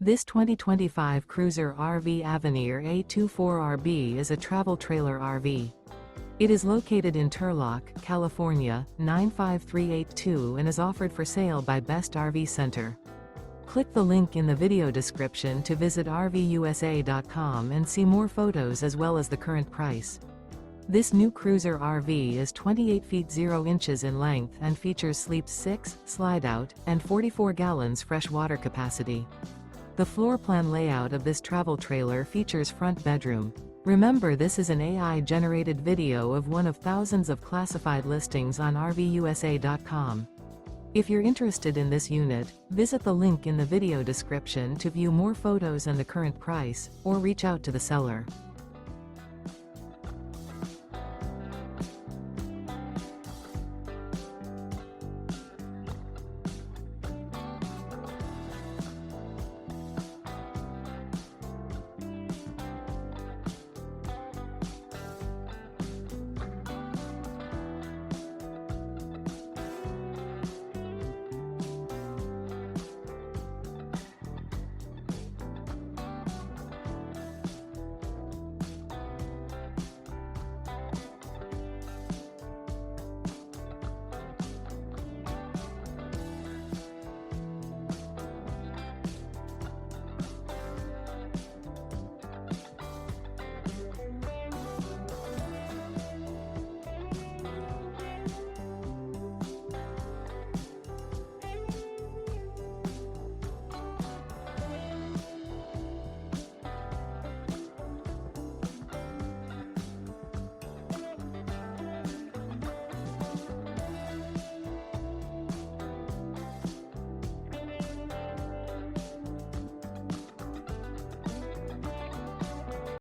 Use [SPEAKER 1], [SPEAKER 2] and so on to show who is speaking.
[SPEAKER 1] This 2025 Cruiser RV Avenir A-24RB is a travel trailer RV. It is located in Turlock, California, 95382 and is offered for sale by Best RV Center. Click the link in the video description to visit RVUSA.com and see more photos as well as the current price. This new Cruiser RV is 28 feet 0 inches in length and features sleeps 6, slide-out, and 44 gallons fresh water capacity. The floor plan layout of this travel trailer features front bedroom. Remember, this is an AI-generated video of one of thousands of classified listings on RVUSA.com. If you're interested in this unit, visit the link in the video description to view more photos and the current price, or reach out to the seller.